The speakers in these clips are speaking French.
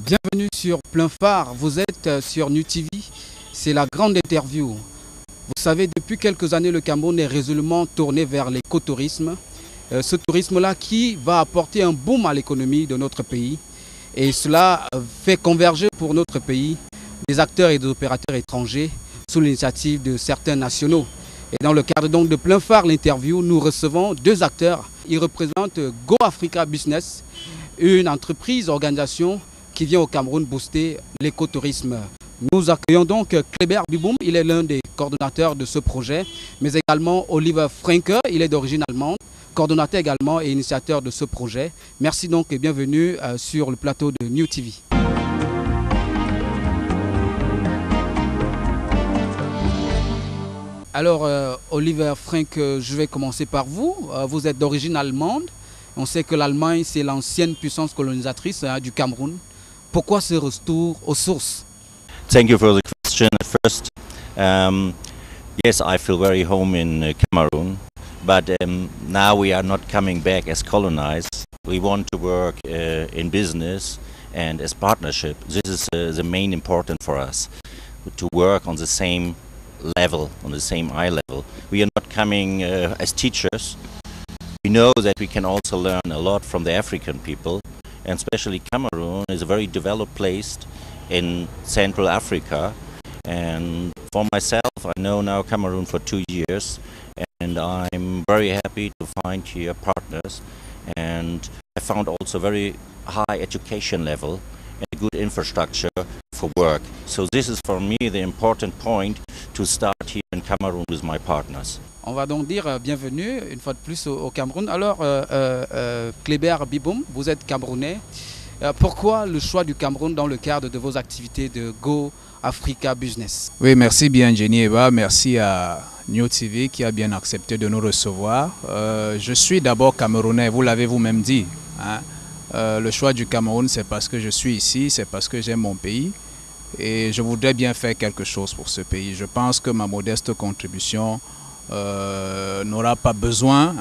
Bienvenue sur Plein Phare, vous êtes sur New TV, c'est la grande interview. Vous savez, depuis quelques années, le Cameroun est résolument tourné vers l'écotourisme. Ce tourisme-là qui va apporter un boom à l'économie de notre pays. Et cela fait converger pour notre pays des acteurs et des opérateurs étrangers sous l'initiative de certains nationaux. Et dans le cadre donc de Plein Phare, l'interview, nous recevons deux acteurs. Ils représentent Go Africa Business, une entreprise, organisation qui vient au Cameroun booster l'écotourisme. Nous accueillons donc Kleber Biboum, il est l'un des coordonnateurs de ce projet, mais également Oliver Franke, il est d'origine allemande, coordonnateur également et initiateur de ce projet. Merci donc et bienvenue sur le plateau de New TV. Alors Oliver Franke, je vais commencer par vous. Vous êtes d'origine allemande. On sait que l'Allemagne c'est l'ancienne puissance colonisatrice du Cameroun. Pourquoi ce retour aux sources? Thank you for the question. At first, yes, I feel very home in Cameroon, but now we are not coming back as colonized. We want to work in business and as partnership. This is the main important for us, to work on the same level, on the same eye level. We are not coming as teachers. We know that we can also learn a lot from the African people, and especially Cameroon is a very developed place in Central Africa. And for myself, I know now Cameroon for 2 years, and I'm very happy to find here partners. And I found also very high education level and good infrastructure for work. So this is for me the important point to start here in Cameroon with my partners. On va donc dire bienvenue une fois de plus au Cameroun. Alors Kleber Biboum, vous êtes camerounais. Pourquoi le choix du Cameroun dans le cadre de vos activités de Go Africa Business? Oui, merci bien Jenny Eva, merci à New TV qui a bien accepté de nous recevoir. Je suis d'abord camerounais, vous l'avez vous-même dit. Hein. Le choix du Cameroun, c'est parce que je suis ici, c'est parce que j'aime mon pays et je voudrais bien faire quelque chose pour ce pays. Je pense que ma modeste contribution n'aura pas besoin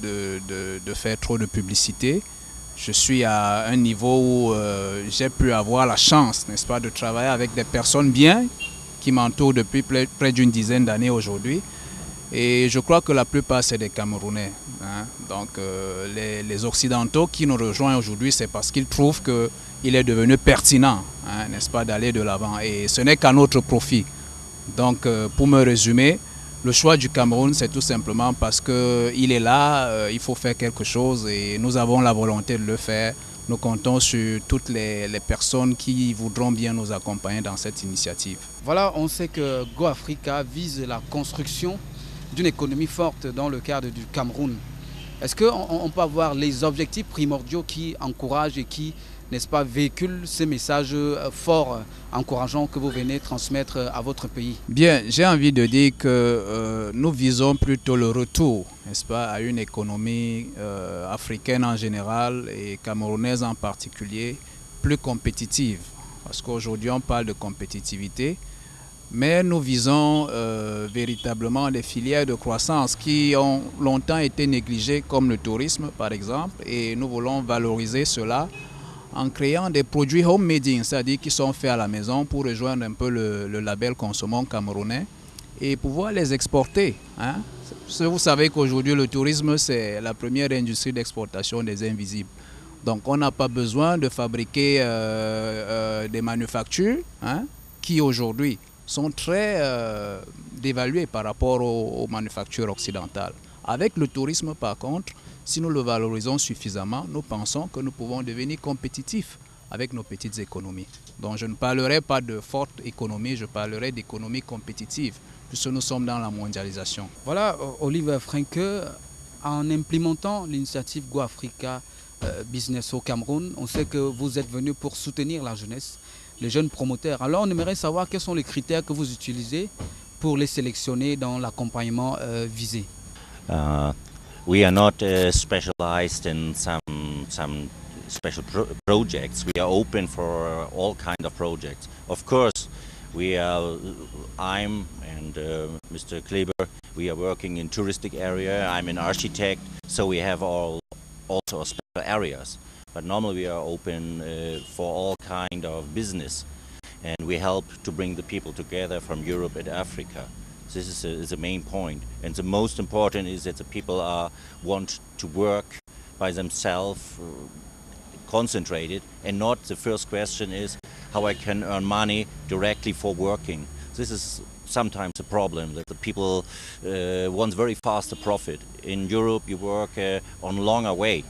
de faire trop de publicité. Je suis à un niveau où j'ai pu avoir la chance, n'est-ce pas, de travailler avec des personnes bien qui m'entourent depuis près d'une dizaine d'années aujourd'hui. Et je crois que la plupart, c'est des Camerounais. Hein. Donc les Occidentaux qui nous rejoignent aujourd'hui, c'est parce qu'ils trouvent qu'il est devenu pertinent, hein, n'est-ce pas, d'aller de l'avant. Et ce n'est qu'à notre profit. Donc pour me résumer, le choix du Cameroun, c'est tout simplement parce qu'il est là, il faut faire quelque chose et nous avons la volonté de le faire. Nous comptons sur toutes les personnes qui voudront bien nous accompagner dans cette initiative. Voilà, on sait que Go Africa vise la construction d'une économie forte dans le cadre du Cameroun. Est-ce qu'on peut avoir les objectifs primordiaux qui encouragent et qui, n'est-ce pas, véhiculent ces messages forts, encourageants que vous venez transmettre à votre pays? Bien, j'ai envie de dire que nous visons plutôt le retour, n'est-ce pas, à une économie africaine en général et camerounaise en particulier, plus compétitive. Parce qu'aujourd'hui, on parle de compétitivité, mais nous visons véritablement des filières de croissance qui ont longtemps été négligées, comme le tourisme par exemple, et nous voulons valoriser cela en créant des produits homemade, c'est-à-dire qui sont faits à la maison pour rejoindre un peu le label Consommons camerounais et pouvoir les exporter. Hein. Vous savez qu'aujourd'hui le tourisme c'est la première industrie d'exportation des invisibles. Donc on n'a pas besoin de fabriquer des manufactures qui aujourd'hui sont très dévaluées par rapport aux manufactures occidentales. Avec le tourisme par contre, si nous le valorisons suffisamment, nous pensons que nous pouvons devenir compétitifs avec nos petites économies. Donc je ne parlerai pas de forte économie, je parlerai d'économie compétitive, puisque nous sommes dans la mondialisation. Voilà, Oliver Franke, en implémentant l'initiative Go Africa Business au Cameroun, on sait que vous êtes venu pour soutenir la jeunesse, les jeunes promoteurs. Alors on aimerait savoir quels sont les critères que vous utilisez pour les sélectionner dans l'accompagnement visé. We are not specialized in some special projects. We are open for all kind of projects. Of course, I'm and Mr. Kleber, we are working in touristic area. I'm an architect, so we have also special areas. but normally we are open for all kind of business, and we help to bring the people together from Europe and Africa. This is a main point, and the most important is that the people want to work by themselves, concentrated, and not the first question is how I can earn money directly for working. This is sometimes a problem, that the people want very fast a profit. In Europe you work on longer way.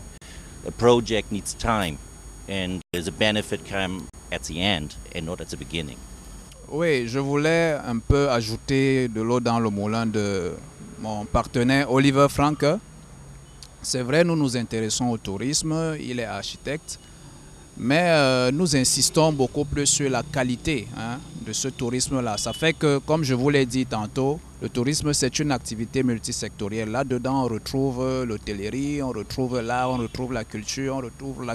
A project needs time, and the benefit comes at the end and not at the beginning. Oui, je voulais un peu ajouter de l'eau dans le moulin de mon partenaire Oliver Franke. C'est vrai, nous nous intéressons au tourisme, il est architecte, mais nous insistons beaucoup plus sur la qualité de ce tourisme-là. Ça fait que, comme je vous l'ai dit tantôt, le tourisme c'est une activité multisectorielle. Là-dedans, on retrouve l'hôtellerie, on retrouve l'art, on retrouve la culture, on retrouve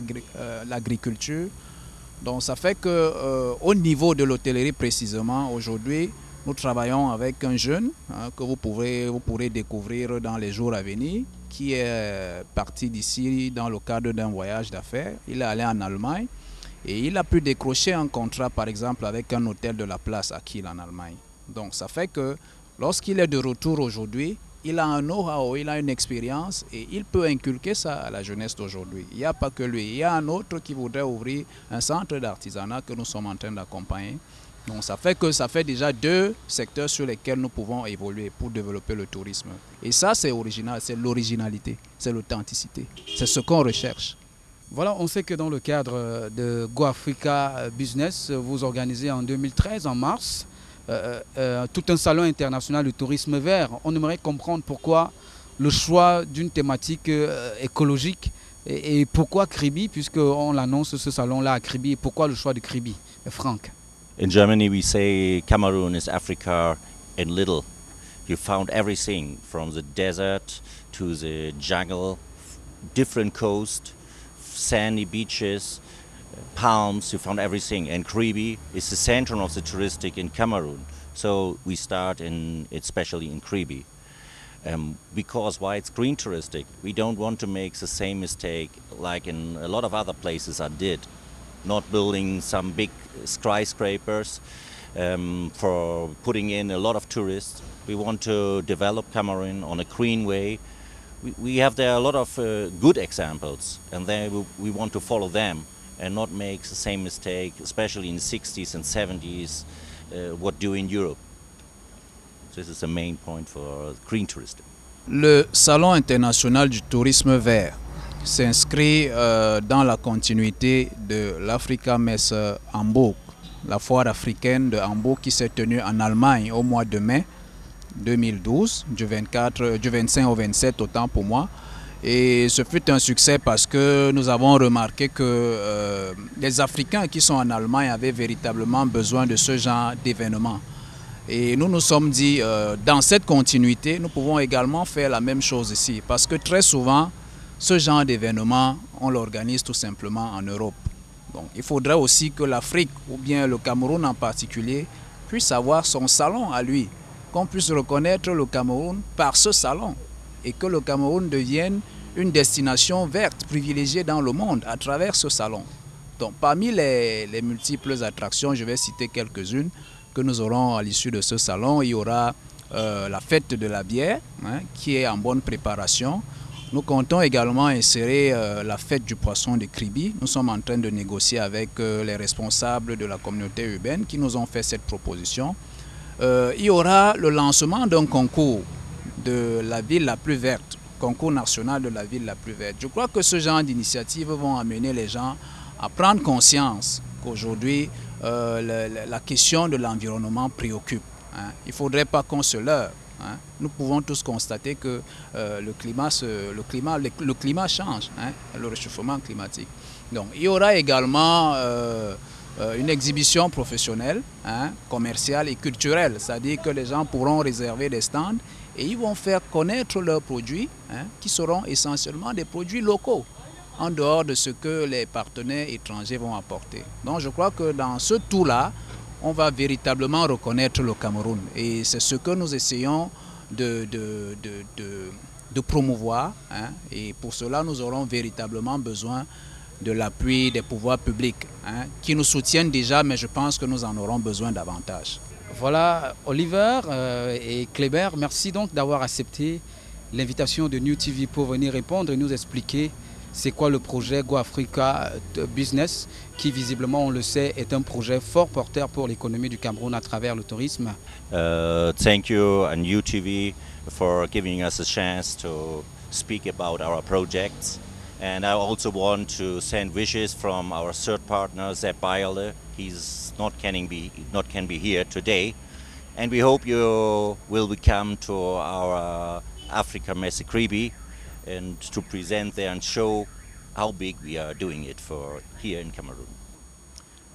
l'agriculture. Donc ça fait que au niveau de l'hôtellerie précisément, aujourd'hui, nous travaillons avec un jeune que vous pourrez découvrir dans les jours à venir, qui est parti d'ici dans le cadre d'un voyage d'affaires. Il est allé en Allemagne et il a pu décrocher un contrat par exemple avec un hôtel de la place à Kiel en Allemagne. Donc ça fait que lorsqu'il est de retour aujourd'hui, il a un know-how, il a une expérience et il peut inculquer ça à la jeunesse d'aujourd'hui. Il n'y a pas que lui, il y a un autre qui voudrait ouvrir un centre d'artisanat que nous sommes en train d'accompagner. Donc ça fait que ça fait déjà 2 secteurs sur lesquels nous pouvons évoluer pour développer le tourisme. Et ça c'est original, c'est l'originalité, c'est l'authenticité, c'est ce qu'on recherche. Voilà, on sait que dans le cadre de Go Africa Business, vous organisez en 2013, en mars, tout un salon international du tourisme vert. On aimerait comprendre pourquoi le choix d'une thématique écologique et pourquoi Kribi, puisqu'on l'annonce ce salon-là à Kribi, et pourquoi le choix de Kribi, Franck? In Germany we say Cameroon is Africa in little. You found everything from the desert to the jungle, different coast, sandy beaches, palms, you found everything. And Kribi is the center of the touristic in Cameroon. So we start especially in Kribi. Because why it's green touristic, we don't want to make the same mistake like in a lot of other places I did. Not building some big skyscrapers for putting in a lot of tourists. We want to develop Cameroon on a green way. We have there a lot of good examples, and then we want to follow them and not make the same mistake, especially in the 60s and 70s, what do in Europe. This is the main point for green tourism. Le Salon international du tourisme vert s'inscrit dans la continuité de l'Africa Messe Hamburg, la foire africaine de Hamburg qui s'est tenue en Allemagne au mois de mai 2012, du 25 au 27 autant pour moi. Et ce fut un succès parce que nous avons remarqué que les Africains qui sont en Allemagne avaient véritablement besoin de ce genre d'événement. Et nous nous sommes dit, dans cette continuité, nous pouvons également faire la même chose ici. Parce que très souvent, ce genre d'événement, on l'organise tout simplement en Europe. Donc, il faudrait aussi que l'Afrique, ou bien le Cameroun en particulier, puisse avoir son salon à lui. Qu'on puisse reconnaître le Cameroun par ce salon. Et que le Cameroun devienne une destination verte, privilégiée dans le monde à travers ce salon. Donc, parmi les multiples attractions, je vais citer quelques-unes que nous aurons à l'issue de ce salon. Il y aura la fête de la bière, qui est en bonne préparation. Nous comptons également insérer la fête du poisson de Kribi. Nous sommes en train de négocier avec les responsables de la communauté urbaine qui nous ont fait cette proposition. Il y aura le lancement d'un concours de la ville la plus verte, concours national de la ville la plus verte. Je crois que ce genre d'initiatives vont amener les gens à prendre conscience qu'aujourd'hui, la question de l'environnement préoccupe. Il ne faudrait pas qu'on se leurre. Nous pouvons tous constater que le climat change, le réchauffement climatique. Donc, il y aura également une exhibition professionnelle, commerciale et culturelle, c'est-à-dire que les gens pourront réserver des stands et ils vont faire connaître leurs produits, qui seront essentiellement des produits locaux, en dehors de ce que les partenaires étrangers vont apporter. Donc, je crois que dans ce tout-là, on va véritablement reconnaître le Cameroun. Et c'est ce que nous essayons de promouvoir. Et pour cela, nous aurons véritablement besoin de l'appui des pouvoirs publics, hein, qui nous soutiennent déjà, mais je pense que nous en aurons besoin davantage. Voilà, Oliver et Kléber, merci donc d'avoir accepté l'invitation de New TV pour venir répondre et nous expliquer c'est quoi le projet Go Africa Business, qui visiblement, on le sait, est un projet fort porteur pour l'économie du Cameroun à travers le tourisme. Thank you and UTV for giving us a chance to speak about our projects. And I also want to send wishes from our third partner, Zeb Bayerle. He's not can be here today. And we hope you will come to our Africa Messe Kribi and to present there and show how big we are doing it for here in Cameroon.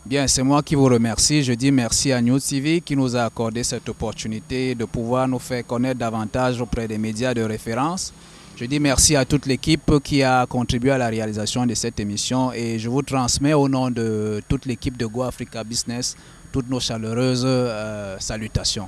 Bien, c'est moi qui vous remercie. Je dis merci à New TV qui nous a accordé cette opportunité de pouvoir nous faire connaître davantage auprès des médias de référence. Je dis merci à toute l'équipe qui a contribué à la réalisation de cette émission et je vous transmets au nom de toute l'équipe de Go Africa Business toutes nos chaleureuses salutations.